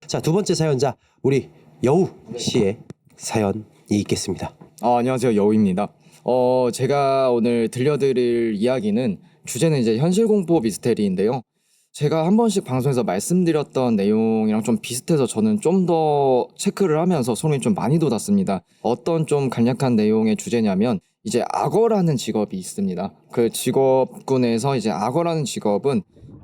자, 두 번째 사연자 우리 여우 씨의 사연이 있겠습니다. 안녕하세요. 여우입니다. 제가 오늘 들려드릴 이야기는 주제는 이제 현실 공포 미스테리인데요. 제가 한 번씩 방송에서 말씀드렸던 내용이랑 좀 비슷해서 저는 좀 더 체크를 하면서 소름이 좀 많이 돋았습니다. 어떤 좀 간략한 내용의 주제냐면 이제 악어라는 직업이 있습니다. 그 직업군에서 이제 악어라는 직업은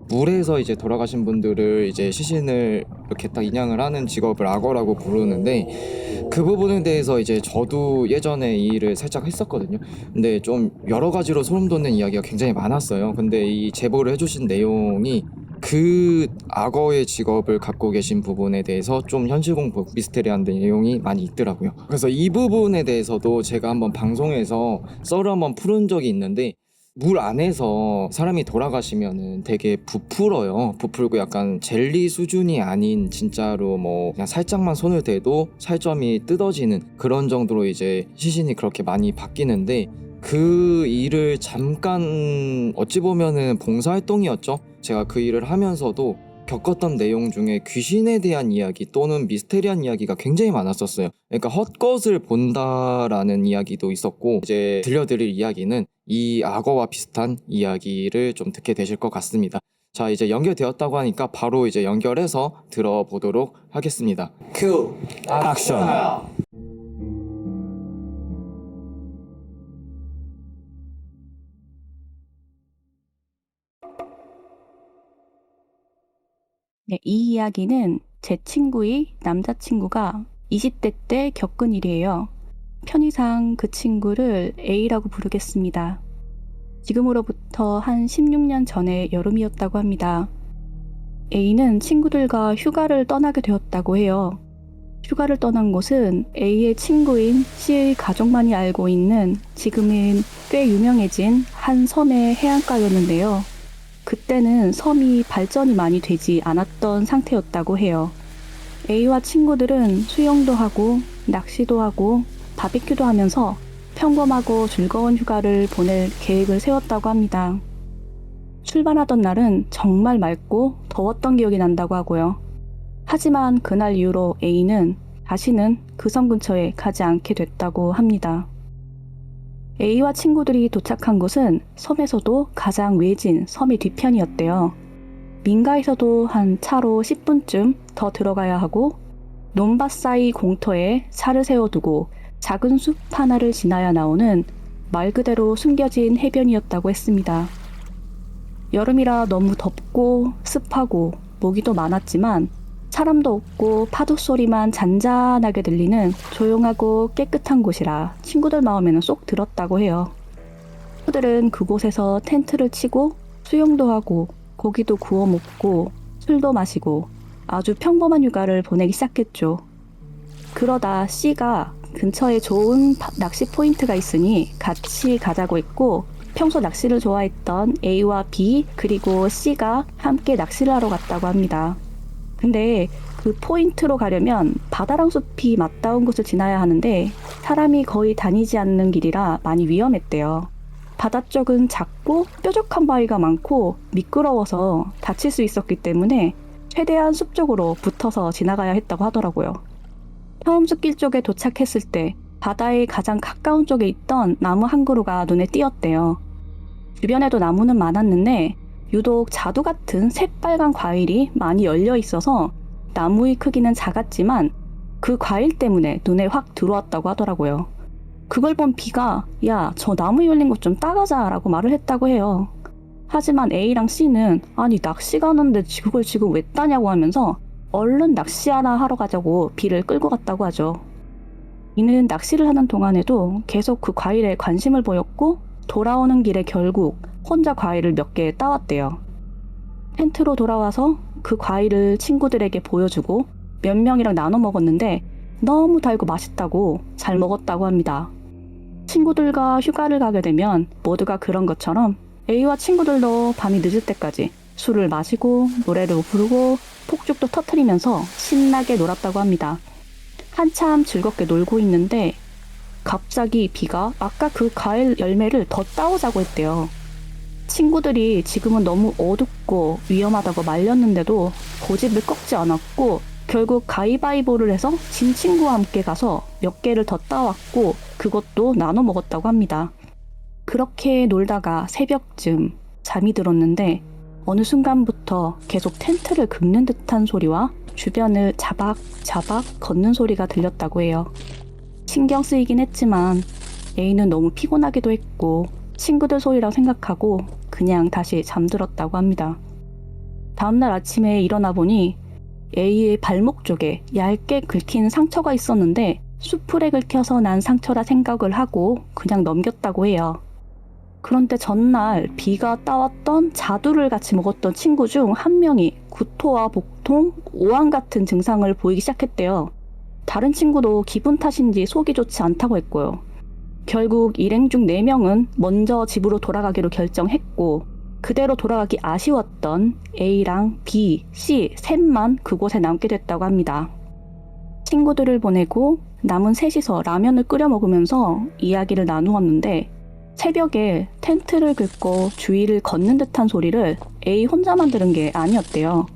물에서 이제 돌아가신 분들을 이제 시신을 이렇게 딱 인양을 하는 직업을 악어라고 부르는데, 그 부분에 대해서 이제 저도 예전에 이 일을 살짝 했었거든요. 근데 좀 여러 가지로 소름 돋는 이야기가 굉장히 많았어요. 근데 이 제보를 해주신 내용이 그 악어의 직업을 갖고 계신 부분에 대해서 좀 현실 공포 미스테리한 내용이 많이 있더라고요. 그래서 이 부분에 대해서도 제가 한번 방송에서 썰을 한번 풀은 적이 있는데, 물 안에서 사람이 돌아가시면은 되게 부풀어요. 부풀고 약간 젤리 수준이 아닌, 진짜로 뭐 그냥 살짝만 손을 대도 살점이 뜯어지는 그런 정도로 이제 시신이 그렇게 많이 바뀌는데, 그 일을 잠깐 어찌 보면은 봉사활동이었죠. 제가 그 일을 하면서도 겪었던 내용 중에 귀신에 대한 이야기 또는 미스테리한 이야기가 굉장히 많았었어요. 그러니까 헛것을 본다라는 이야기도 있었고, 이제 들려드릴 이야기는 이 악어와 비슷한 이야기를 좀 듣게 되실 것 같습니다. 자, 이제 연결되었다고 하니까 바로 이제 연결해서 들어보도록 하겠습니다. 큐 액션. 네, 이 이야기는 제 친구의 남자친구가 20대 때 겪은 일이에요. 편의상 그 친구를 A라고 부르겠습니다. 지금으로부터 한 16년 전의 여름이었다고 합니다. A는 친구들과 휴가를 떠나게 되었다고 해요. 휴가를 떠난 곳은 A의 친구인 C의 가족만이 알고 있는, 지금은 꽤 유명해진 한 섬의 해안가였는데요. 그때는 섬이 발전이 많이 되지 않았던 상태였다고 해요. A와 친구들은 수영도 하고 낚시도 하고 바비큐도 하면서 평범하고 즐거운 휴가를 보낼 계획을 세웠다고 합니다. 출발하던 날은 정말 맑고 더웠던 기억이 난다고 하고요. 하지만 그날 이후로 A는 다시는 그 섬 근처에 가지 않게 됐다고 합니다. A와 친구들이 도착한 곳은 섬에서도 가장 외진 섬의 뒤편이었대요. 민가에서도 한 차로 10분쯤 더 들어가야 하고, 논밭 사이 공터에 차를 세워두고 작은 숲 하나를 지나야 나오는 말 그대로 숨겨진 해변이었다고 했습니다. 여름이라 너무 덥고 습하고 모기도 많았지만 사람도 없고 파도 소리만 잔잔하게 들리는 조용하고 깨끗한 곳이라 친구들 마음에는 쏙 들었다고 해요. 친구들은 그곳에서 텐트를 치고 수영도 하고 고기도 구워 먹고 술도 마시고 아주 평범한 휴가를 보내기 시작했죠. 그러다 C가 근처에 좋은 낚시 포인트가 있으니 같이 가자고 했고, 평소 낚시를 좋아했던 A와 B 그리고 C가 함께 낚시를 하러 갔다고 합니다. 근데 그 포인트로 가려면 바다랑 숲이 맞닿은 곳을 지나야 하는데 사람이 거의 다니지 않는 길이라 많이 위험했대요. 바다 쪽은 작고 뾰족한 바위가 많고 미끄러워서 다칠 수 있었기 때문에 최대한 숲 쪽으로 붙어서 지나가야 했다고 하더라고요. 처음 숲길 쪽에 도착했을 때 바다의 가장 가까운 쪽에 있던 나무 한 그루가 눈에 띄었대요. 주변에도 나무는 많았는데 유독 자두 같은 새빨간 과일이 많이 열려 있어서 나무의 크기는 작았지만 그 과일 때문에 눈에 확 들어왔다고 하더라고요. 그걸 본 B가 "야, 저 나무에 열린 것 좀 따가자 라고 말을 했다고 해요. 하지만 A랑 C는 "아니, 낚시 가는데 그걸 지금 왜 따냐고" 하면서 얼른 낚시하러 가자고 B를 끌고 갔다고 하죠. B는 낚시를 하는 동안에도 계속 그 과일에 관심을 보였고, 돌아오는 길에 결국 혼자 과일을 몇 개 따왔대요. 텐트로 돌아와서 그 과일을 친구들에게 보여주고 몇 명이랑 나눠 먹었는데 너무 달고 맛있다고 잘 먹었다고 합니다. 친구들과 휴가를 가게 되면 모두가 그런 것처럼 A와 친구들도 밤이 늦을 때까지 술을 마시고 노래를 부르고 폭죽도 터뜨리면서 신나게 놀았다고 합니다. 한참 즐겁게 놀고 있는데 갑자기 B가 아까 그 과일 열매를 더 따오자고 했대요. 친구들이 지금은 너무 어둡고 위험하다고 말렸는데도 고집을 꺾지 않았고 결국 가위바위보를 해서 진 친구와 함께 가서 몇 개를 더 따왔고 그것도 나눠 먹었다고 합니다. 그렇게 놀다가 새벽쯤 잠이 들었는데 어느 순간부터 계속 텐트를 긁는 듯한 소리와 주변을 자박자박 걷는 소리가 들렸다고 해요. 신경 쓰이긴 했지만 A는 너무 피곤하기도 했고 친구들 소리라고 생각하고 그냥 다시 잠들었다고 합니다. 다음날 아침에 일어나 보니 A의 발목 쪽에 얇게 긁힌 상처가 있었는데 수풀에 긁혀서 난 상처라 생각을 하고 그냥 넘겼다고 해요. 그런데 전날 B가 따왔던 자두를 같이 먹었던 친구 중 한 명이 구토와 복통, 오한 같은 증상을 보이기 시작했대요. 다른 친구도 기분 탓인지 속이 좋지 않다고 했고요. 결국 일행 중 4명은 먼저 집으로 돌아가기로 결정했고 그대로 돌아가기 아쉬웠던 A랑 B, C 셋만 그곳에 남게 됐다고 합니다. 친구들을 보내고 남은 셋이서 라면을 끓여 먹으면서 이야기를 나누었는데 새벽에 텐트를 긁고 주위를 걷는 듯한 소리를 A 혼자만 들은 게 아니었대요.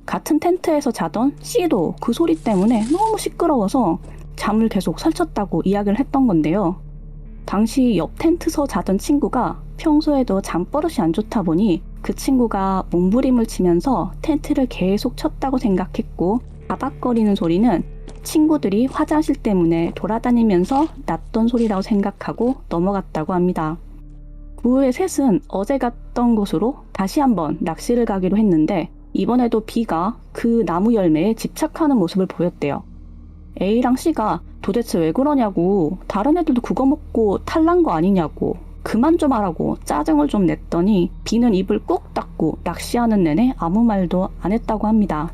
같은 텐트에서 자던 C도 그 소리 때문에 너무 시끄러워서 잠을 계속 설쳤다고 이야기를 했던 건데요. 당시 옆 텐트서 자던 친구가 평소에도 잠버릇이 안 좋다 보니 그 친구가 몸부림을 치면서 텐트를 계속 쳤다고 생각했고 바박거리는 소리는 친구들이 화장실 때문에 돌아다니면서 났던 소리라고 생각하고 넘어갔다고 합니다. 그 후에 셋은 어제 갔던 곳으로 다시 한번 낚시를 가기로 했는데 이번에도 B가 그 나무 열매에 집착하는 모습을 보였대요. A랑 C가 도대체 왜 그러냐고, 다른 애들도 그거 먹고 탈난 거 아니냐고 그만 좀 하라고 짜증을 좀 냈더니 B는 입을 꾹 닫고 낚시하는 내내 아무 말도 안 했다고 합니다.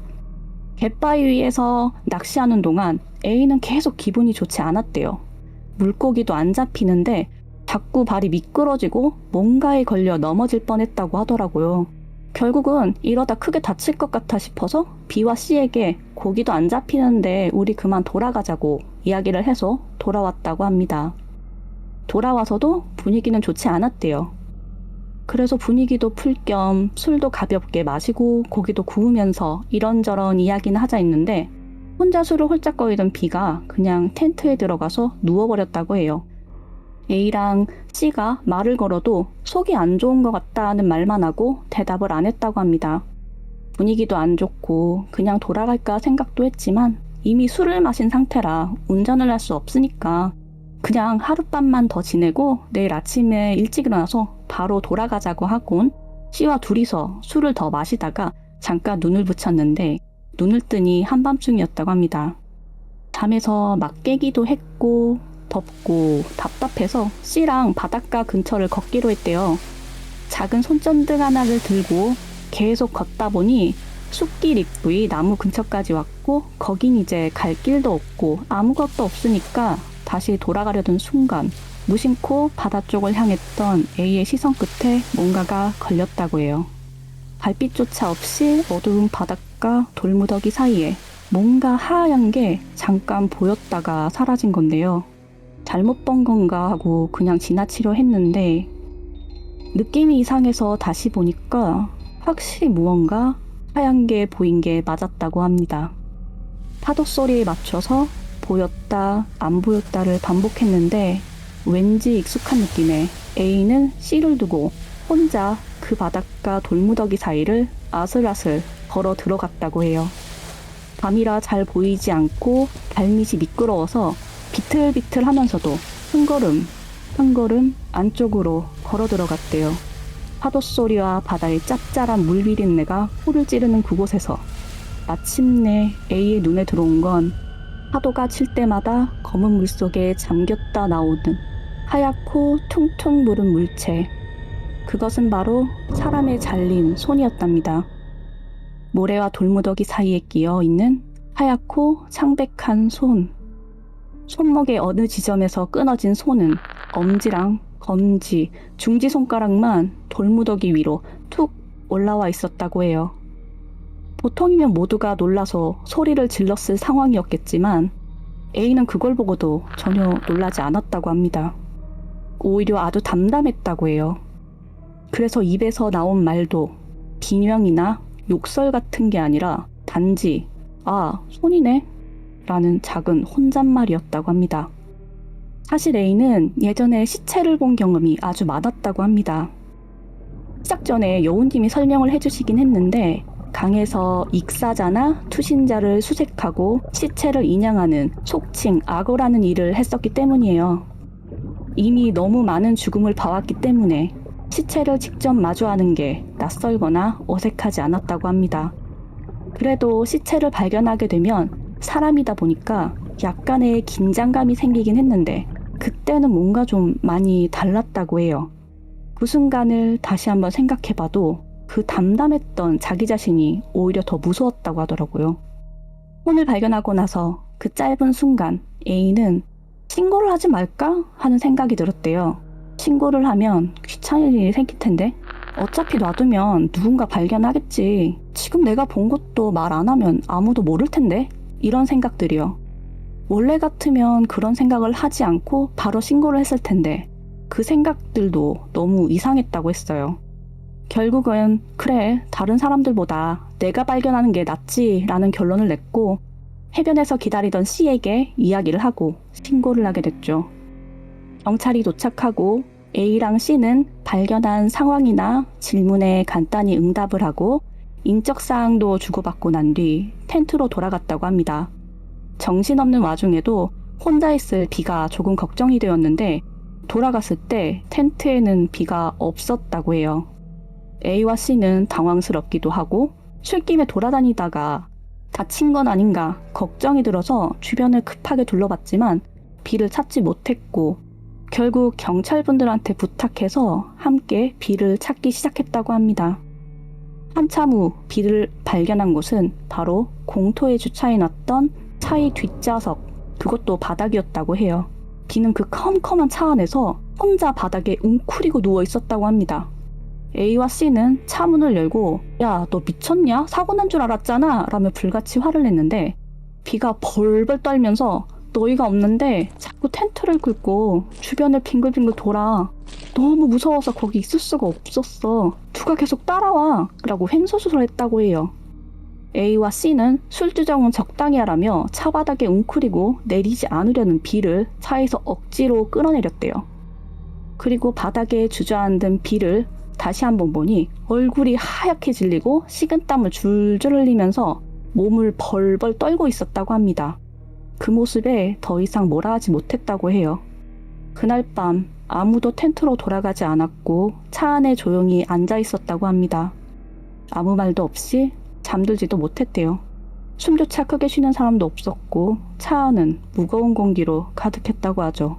갯바위 위에서 낚시하는 동안 A는 계속 기분이 좋지 않았대요. 물고기도 안 잡히는데 자꾸 발이 미끄러지고 뭔가에 걸려 넘어질 뻔했다고 하더라고요. 결국은 이러다 크게 다칠 것 같아 싶어서 B와 C에게 고기도 안 잡히는데 우리 그만 돌아가자고 이야기를 해서 돌아왔다고 합니다. 돌아와서도 분위기는 좋지 않았대요. 그래서 분위기도 풀 겸 술도 가볍게 마시고 고기도 구우면서 이런저런 이야기는 하자 했는데 혼자 술을 홀짝거리던 B가 그냥 텐트에 들어가서 누워버렸다고 해요. A랑 C가 말을 걸어도 속이 안 좋은 것 같다는 말만 하고 대답을 안 했다고 합니다. 분위기도 안 좋고 그냥 돌아갈까 생각도 했지만 이미 술을 마신 상태라 운전을 할 수 없으니까 그냥 하룻밤만 더 지내고 내일 아침에 일찍 일어나서 바로 돌아가자고 하곤 C와 둘이서 술을 더 마시다가 잠깐 눈을 붙였는데 눈을 뜨니 한밤중이었다고 합니다. 잠에서 막 깨기도 했고 덥고 답답해서 C랑 바닷가 근처를 걷기로 했대요. 작은 손전등 하나를 들고 계속 걷다 보니 숲길 입구의 나무 근처까지 왔고 거긴 이제 갈 길도 없고 아무것도 없으니까 다시 돌아가려던 순간 무심코 바다 쪽을 향했던 A의 시선 끝에 뭔가가 걸렸다고 해요. 발빛조차 없이 어두운 바닷가 돌무더기 사이에 뭔가 하얀 게 잠깐 보였다가 사라진 건데요. 잘못 본 건가 하고 그냥 지나치려 했는데 느낌이 이상해서 다시 보니까 확실히 무언가 하얀 게 보인 게 맞았다고 합니다. 파도 소리에 맞춰서 보였다 안 보였다를 반복했는데 왠지 익숙한 느낌에 A는 C를 두고 혼자 그 바닷가 돌무더기 사이를 아슬아슬 걸어 들어갔다고 해요. 밤이라 잘 보이지 않고 발밑이 미끄러워서 비틀비틀 하면서도 한 걸음 안쪽으로 걸어 들어갔대요. 파도 소리와 바다의 짭짤한 물비린내가 코를 찌르는 그곳에서 마침내 A의 눈에 들어온 건 파도가 칠 때마다 검은 물속에 잠겼다 나오는 하얗고 퉁퉁 부른 물체. 그것은 바로 사람의 잘린 손이었답니다. 모래와 돌무더기 사이에 끼어 있는 하얗고 창백한 손. 손목의 어느 지점에서 끊어진 손은 엄지랑 검지, 중지손가락만 돌무더기 위로 툭 올라와 있었다고 해요. 보통이면 모두가 놀라서 소리를 질렀을 상황이었겠지만 A는 그걸 보고도 전혀 놀라지 않았다고 합니다. 오히려 아주 담담했다고 해요. 그래서 입에서 나온 말도 비명이나 욕설 같은 게 아니라 단지 아, 손이네 라는 작은 혼잣말이었다고 합니다. 사실 A는 예전에 시체를 본 경험이 아주 많았다고 합니다. 시작 전에 여우님이 설명을 해주시긴 했는데 강에서 익사자나 투신자를 수색하고 시체를 인양하는 속칭 악어라는 일을 했었기 때문이에요. 이미 너무 많은 죽음을 봐왔기 때문에 시체를 직접 마주하는 게 낯설거나 어색하지 않았다고 합니다. 그래도 시체를 발견하게 되면 사람이다 보니까 약간의 긴장감이 생기긴 했는데 그때는 뭔가 좀 많이 달랐다고 해요. 그 순간을 다시 한번 생각해봐도 그 담담했던 자기 자신이 오히려 더 무서웠다고 하더라고요. 손을 발견하고 나서 그 짧은 순간 A는 신고를 하지 말까 하는 생각이 들었대요. 신고를 하면 귀찮을 일이 생길 텐데 어차피 놔두면 누군가 발견하겠지. 지금 내가 본 것도 말 안 하면 아무도 모를 텐데 이런 생각들이요. 원래 같으면 그런 생각을 하지 않고 바로 신고를 했을 텐데 그 생각들도 너무 이상했다고 했어요. 결국은 그래, 다른 사람들보다 내가 발견하는 게 낫지 라는 결론을 냈고 해변에서 기다리던 C에게 이야기를 하고 신고를 하게 됐죠. 경찰이 도착하고 A랑 C는 발견한 상황이나 질문에 간단히 응답을 하고 인적사항도 주고받고 난 뒤 텐트로 돌아갔다고 합니다. 정신없는 와중에도 혼자 있을 B가 조금 걱정이 되었는데 돌아갔을 때 텐트에는 B가 없었다고 해요. A와 C는 당황스럽기도 하고 술김에 돌아다니다가 다친 건 아닌가 걱정이 들어서 주변을 급하게 둘러봤지만 B를 찾지 못했고 결국 경찰분들한테 부탁해서 함께 B를 찾기 시작했다고 합니다. 한참 후 B를 발견한 곳은 바로 공터에 주차해놨던 차의 뒷좌석, 그것도 바닥이었다고 해요. B는 그 컴컴한 차 안에서 혼자 바닥에 웅크리고 누워 있었다고 합니다. A와 C는 차 문을 열고 야, 너 미쳤냐? 사고 난 줄 알았잖아 라며 불같이 화를 냈는데 B가 벌벌 떨면서 너희가 없는데 자꾸 텐트를 긁고 주변을 빙글빙글 돌아. 너무 무서워서 거기 있을 수가 없었어. 누가 계속 따라와 라고 횡설수설 했다고 해요. A와 C는 술주정은 적당히 하라며 차 바닥에 웅크리고 내리지 않으려는 B를 차에서 억지로 끌어내렸대요. 그리고 바닥에 주저앉은 B를 다시 한번 보니 얼굴이 하얗게 질리고 식은땀을 줄줄 흘리면서 몸을 벌벌 떨고 있었다고 합니다. 그 모습에 더 이상 뭐라 하지 못했다고 해요. 그날 밤 아무도 텐트로 돌아가지 않았고 차 안에 조용히 앉아 있었다고 합니다. 아무 말도 없이 잠들지도 못했대요. 숨조차 크게 쉬는 사람도 없었고 차 안은 무거운 공기로 가득했다고 하죠.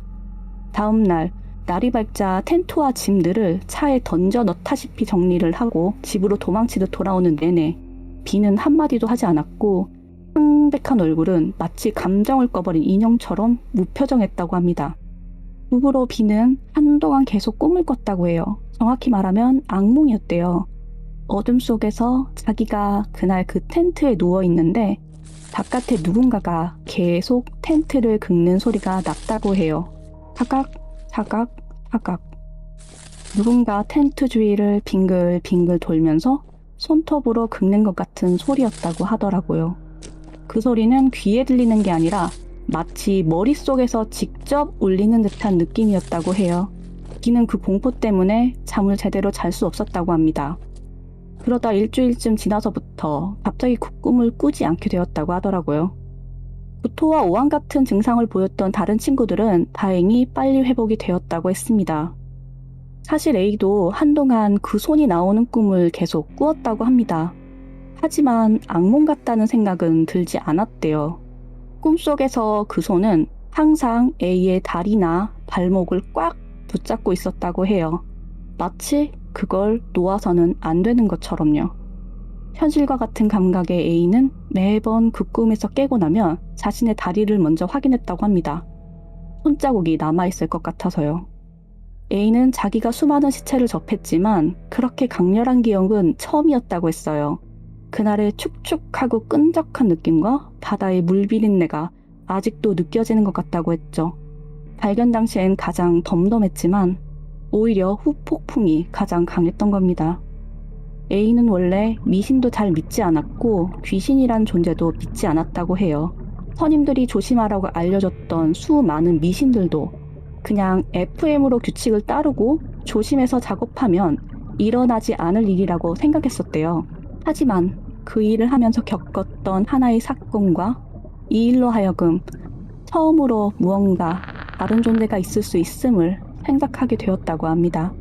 다음 날 날이 밝자 텐트와 짐들을 차에 던져 넣다시피 정리를 하고 집으로 도망치듯 돌아오는 내내 B는 한마디도 하지 않았고 창백한 얼굴은 마치 감정을 꺼버린 인형처럼 무표정했다고 합니다. 그 후로 B는 한동안 계속 꿈을 꿨다고 해요. 정확히 말하면 악몽이었대요. 어둠 속에서 자기가 그날 그 텐트에 누워 있는데 바깥에 누군가가 계속 텐트를 긁는 소리가 났다고 해요. 사각, 사각, 사각. 누군가 텐트 주위를 빙글빙글 돌면서 손톱으로 긁는 것 같은 소리였다고 하더라고요. 그 소리는 귀에 들리는 게 아니라 마치 머릿속에서 직접 울리는 듯한 느낌이었다고 해요. B는 그 공포 때문에 잠을 제대로 잘 수 없었다고 합니다. 그러다 일주일쯤 지나서부터 갑자기 그 꿈을 꾸지 않게 되었다고 하더라고요. 구토와 오한 같은 증상을 보였던 다른 친구들은 다행히 빨리 회복이 되었다고 했습니다. 사실 A도 한동안 그 손이 나오는 꿈을 계속 꾸었다고 합니다. 하지만 악몽 같다는 생각은 들지 않았대요. 꿈속에서 그 손은 항상 A의 다리나 발목을 꽉 붙잡고 있었다고 해요. 마치 그걸 놓아서는 안 되는 것처럼요. 현실과 같은 감각의 A는 매번 그 꿈에서 깨고 나면 자신의 다리를 먼저 확인했다고 합니다. 손자국이 남아있을 것 같아서요. A는 자기가 수많은 시체를 접했지만 그렇게 강렬한 기억은 처음이었다고 했어요. 그날의 축축하고 끈적한 느낌과 바다의 물 비린내가 아직도 느껴지는 것 같다고 했죠. 발견 당시엔 가장 덤덤했지만 오히려 후폭풍이 가장 강했던 겁니다. A는 원래 미신도 잘 믿지 않았고 귀신이란 존재도 믿지 않았다고 해요. 선임들이 조심하라고 알려줬던 수많은 미신들도 그냥 FM으로 규칙을 따르고 조심해서 작업하면 일어나지 않을 일이라고 생각했었대요. 하지만 그 일을 하면서 겪었던 하나의 사건과 이 일로 하여금 처음으로 무언가 다른 존재가 있을 수 있음을 생각하게 되었다고 합니다.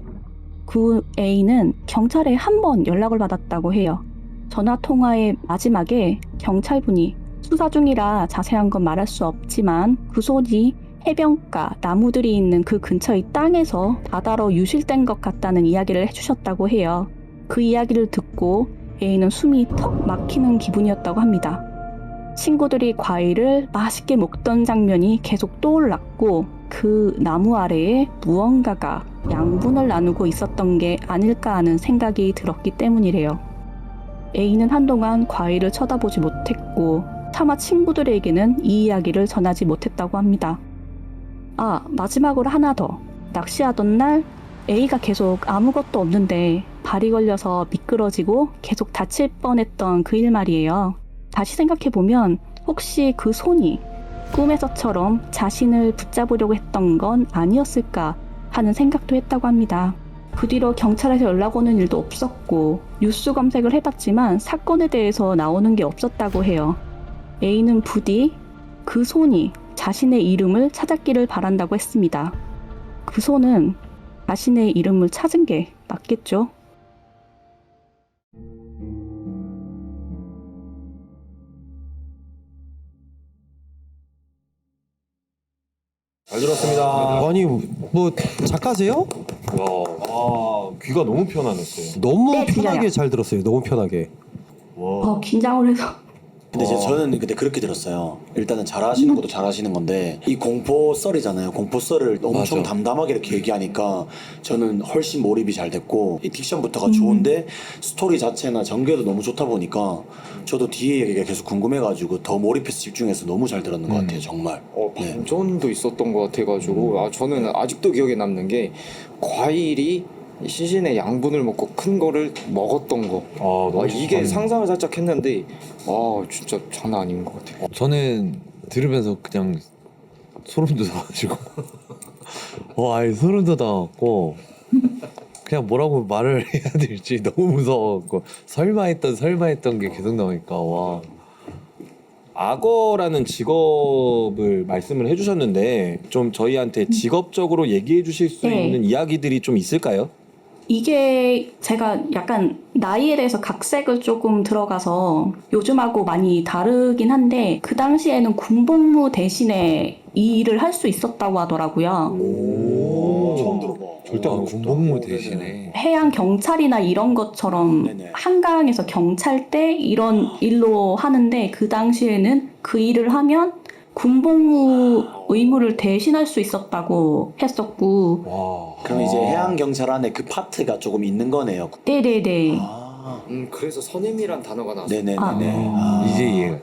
그 A는 경찰에 한 번 연락을 받았다고 해요. 전화 통화의 마지막에 경찰분이 수사 중이라 자세한 건 말할 수 없지만 그 손이 해변가 나무들이 있는 그 근처의 땅에서 바다로 유실된 것 같다는 이야기를 해주셨다고 해요. 그 이야기를 듣고 A는 숨이 턱 막히는 기분이었다고 합니다. 친구들이 과일을 맛있게 먹던 장면이 계속 떠올랐고 그 나무 아래에 무언가가 양분을 나누고 있었던 게 아닐까 하는 생각이 들었기 때문이래요. A는 한동안 과일을 쳐다보지 못했고 차마 친구들에게는 이 이야기를 전하지 못했다고 합니다. 마지막으로 하나 더. 낚시하던 날 A가 계속 아무것도 없는데 발이 걸려서 미끄러지고 계속 다칠 뻔했던 그 일 말이에요. 다시 생각해보면 혹시 그 손이 꿈에서처럼 자신을 붙잡으려고 했던 건 아니었을까 하는 생각도 했다고 합니다. 그 뒤로 경찰에서 연락 오는 일도 없었고 뉴스 검색을 해봤지만 사건에 대해서 나오는 게 없었다고 해요. A는 부디 그 손이 자신의 이름을 찾았기를 바란다고 했습니다. 그 손은 자신의 이름을 찾은 게 맞겠죠? 잘 들었습니다. 아니 뭐 작가세요? 귀가 너무 편안했어요. 너무 네, 편하게 들려요. 잘 들었어요. 너무 편하게. 와. 긴장을 해서 근데 이제 저는 그때 그렇게 들었어요. 일단은 잘하시는 것도 잘하시는 건데 이 공포 썰이잖아요. 공포 썰을 엄청 맞아. 담담하게 이렇게 얘기하니까 저는 훨씬 몰입이 잘 됐고 이 딕션부터가 좋은데 스토리 자체나 전개도 너무 좋다 보니까 저도 뒤에 얘기가 계속 궁금해가지고 더 몰입해서 집중해서 너무 잘 들었는 것 같아요. 정말. 네. 반전도 있었던 것 같아가지고 저는 아직도 기억에 남는 게 과일이 시신의 양분을 먹고 큰 거를 먹었던 거. 너무 이게 좋다. 상상을 살짝 했는데 진짜 장난 아닌 것 같아요. 저는 들으면서 그냥 소름 돋아가지고 소름 돋아갖고 그냥 뭐라고 말을 해야 될지 너무 무서워갖고 설마 했던 게 계속 나오니까 악어라는 직업을 말씀을 해주셨는데 좀 저희한테 직업적으로 얘기해 주실 수 네. 있는 이야기들이 좀 있을까요? 이게 제가 약간 나이에 대해서 각색을 조금 들어가서 요즘하고 많이 다르긴 한데 그 당시에는 군복무 대신에 이 일을 할 수 있었다고 하더라고요. 처음 들어봐. 절대 안 군복무 대신에 해양 경찰이나 이런 것처럼 네네. 한강에서 경찰대 이런 일로 하는데 그 당시에는 그 일을 하면 군복무 의무를 대신할 수 있었다고 했었고 그럼 이제 해양 경찰 안에 그 파트가 조금 있는 거네요. 네네네. 그래서 선임이란 단어가 나왔어요. 네네네네. 이제 이해가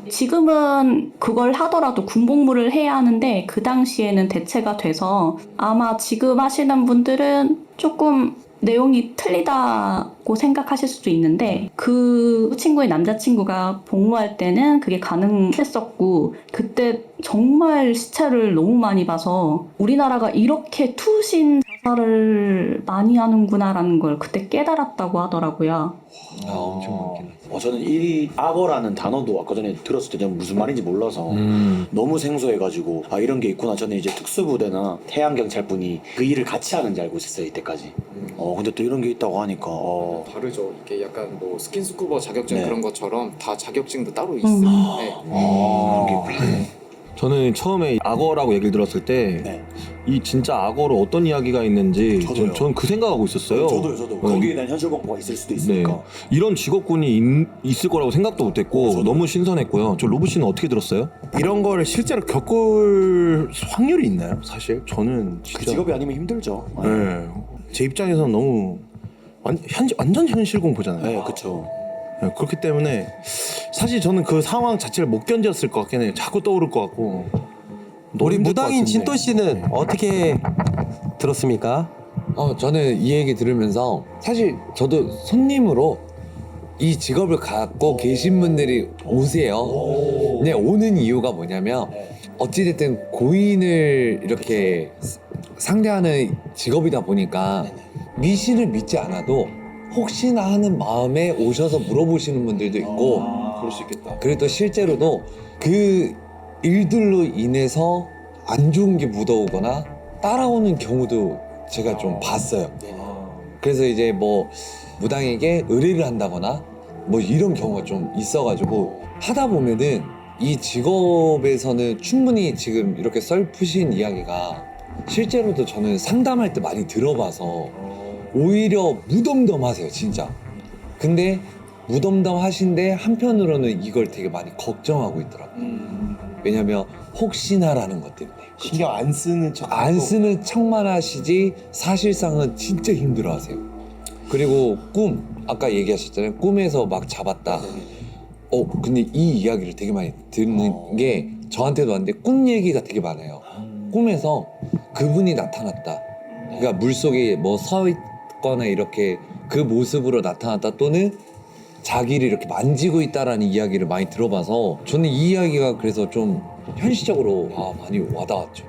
지금은 그걸 하더라도 군복무를 해야 하는데 그 당시에는 대체가 돼서 아마 지금 하시는 분들은 조금 내용이 틀리다고 생각하실 수도 있는데 그 친구의 남자친구가 복무할 때는 그게 가능했었고 그때 정말 시체를 너무 많이 봐서 우리나라가 이렇게 투신 자살을 많이 하는구나라는 걸 그때 깨달았다고 하더라고요. 엄청 많긴 하지. 저는 이 악어라는 단어도 아까 전에 들었을 때 저는 무슨 말인지 몰라서 너무 생소해가지고 이런 게 있구나. 저는 이제 특수부대나 해양경찰분이 그 일을 같이 하는 줄 알고 있었어요 이때까지. 근데 또 이런 게 있다고 하니까 다르죠. 이게 약간 뭐 스킨스쿠버 자격증 네. 그런 것처럼 다 자격증도 따로 있어요. 네. 그런 게 있구나. 저는 처음에 악어라고 얘기를 들었을 때 이 네. 진짜 악어로 어떤 이야기가 있는지 저도요. 저는 그 생각하고 있었어요. 저도 거기에 대한 현실 공포가 있을 수도 네. 있으니까. 이런 직업군이 있을 거라고 생각도 못했고 너무 신선했고요. 저 로브 씨는 어떻게 들었어요? 이런 거를 실제로 겪을 확률이 있나요? 사실 저는 진짜 그 직업이 아니면 힘들죠. 네. 제 입장에서는 너무 완전 현실 공포잖아요. 네, 그렇죠. 네, 그렇기 때문에 사실 저는 그 상황 자체를 못 견뎠을 것 같긴 해요. 자꾸 떠오를 것 같고. 너무 우리 힘들 것 무당인 같은데. 진또 씨는 어떻게 들었습니까? 저는 이 얘기 들으면서 사실 저도 손님으로 이 직업을 갖고 계신 분들이 오세요. 근데 오는 이유가 뭐냐면 어찌됐든 고인을 이렇게 상대하는 직업이다 보니까 미신을 믿지 않아도 혹시나 하는 마음에 오셔서 물어보시는 분들도 있고 그럴 수 있겠다. 그리고 또 실제로도 그 일들로 인해서 안 좋은 게 묻어오거나 따라오는 경우도 제가 좀 봤어요. 그래서 이제 뭐 무당에게 의뢰를 한다거나 뭐 이런 경우가 좀 있어가지고 하다 보면은 이 직업에서는 충분히 지금 이렇게 썰푸신 이야기가 실제로도 저는 상담할 때 많이 들어봐서 오히려 무덤덤하세요 진짜. 근데 무덤덤하신데 한편으로는 이걸 되게 많이 걱정하고 있더라고요. 왜냐면 혹시나라는 것 때문에 신경 안 쓰는 척. 안 쓰는 척만 하시지 사실상은 진짜 힘들어하세요. 그리고 꿈 아까 얘기하셨잖아요. 꿈에서 막 잡았다. 근데 이 이야기를 되게 많이 듣는 게 저한테도 왔는데 꿈 얘기가 되게 많아요. 꿈에서 그분이 나타났다. 그러니까 물속에 뭐 서 있거나 이렇게 그 모습으로 나타났다 또는 자기를 이렇게 만지고 있다라는 이야기를 많이 들어봐서 저는 이 이야기가 그래서 좀 현실적으로 많이 와닿았죠.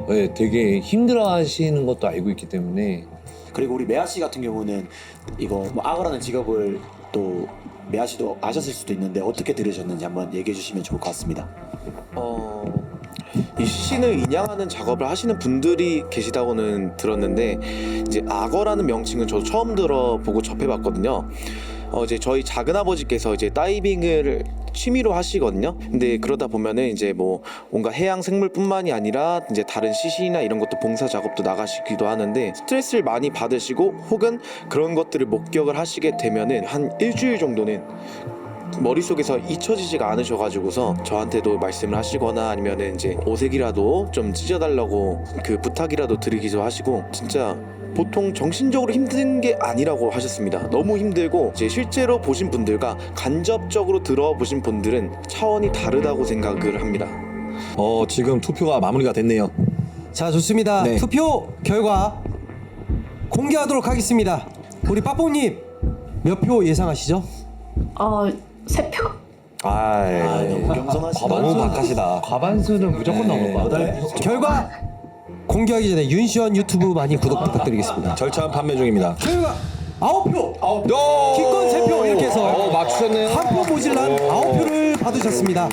네, 되게 힘들어하시는 것도 알고 있기 때문에. 그리고 우리 메아 씨 같은 경우는 이거 뭐 악어라는 직업을 또 메아 씨도 아셨을 수도 있는데 어떻게 들으셨는지 한번 얘기해 주시면 좋을 것 같습니다. 이 시신을 인양하는 작업을 하시는 분들이 계시다고는 들었는데 이제 악어라는 명칭은 저도 처음 들어보고 접해봤거든요. 이제 저희 작은아버지께서 이제 다이빙을 취미로 하시거든요. 근데 그러다 보면은 이제 뭐 뭔가 해양 생물뿐만이 아니라 이제 다른 시신이나 이런 것도 봉사 작업도 나가시기도 하는데 스트레스를 많이 받으시고 혹은 그런 것들을 목격을 하시게 되면은 한 일주일 정도는 머릿속에서 잊혀지지가 않으셔가지고서 저한테도 말씀을 하시거나 아니면은 이제 오색이라도 좀 찢어달라고 그 부탁이라도 드리기도 하시고 진짜 보통 정신적으로 힘든 게 아니라고 하셨습니다. 너무 힘들고 이제 실제로 보신 분들과 간접적으로 들어보신 분들은 차원이 다르다고 생각을 합니다. 지금 투표가 마무리가 됐네요. 자, 좋습니다. 네. 투표 결과 공개하도록 하겠습니다. 우리 빠뽕님 몇 표 예상하시죠? 3표. 너무 겸손하시다. 너무 박하시다. 과반수는 무조건 넘을 것 같아요. 결과 공개하기 전에 윤시원 유튜브 많이 구독 부탁드리겠습니다. 절차한 판매 중입니다. 결과 9표! 기권 3표 이렇게 해서 맞추셨네요. 한 표 모질란 9표를 받으셨습니다.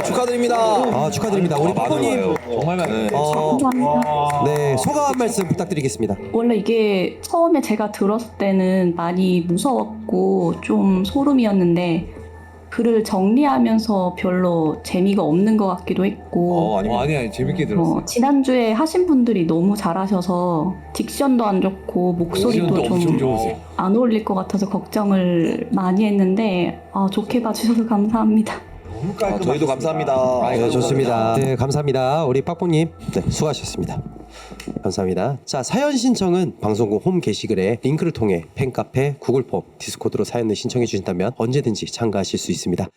축하드립니다. 축하드립니다. 우리 빠뽕님 정말 많아요. 감사합니다. 네, 소감 한 말씀 부탁드리겠습니다. 원래 이게 처음에 제가 들었을 때는 많이 무서웠고 좀 소름이었는데 글을 정리하면서 별로 재미가 없는 것 같기도 했고 아니 재밌게 들었어요. 지난주에 하신 분들이 너무 잘하셔서 딕션도 안 좋고 목소리도 엄청 좀 좋으세요. 안 어울릴 것 같아서 걱정을 많이 했는데 좋게 봐주셔서 감사합니다. 저희도 감사합니다. 네, 좋습니다. 네, 감사합니다. 우리 빠뽕님, 네, 수고하셨습니다. 감사합니다. 자, 사연 신청은 방송국 홈 게시글에 링크를 통해 팬카페, 구글 폼, 디스코드로 사연을 신청해 주신다면 언제든지 참가하실 수 있습니다.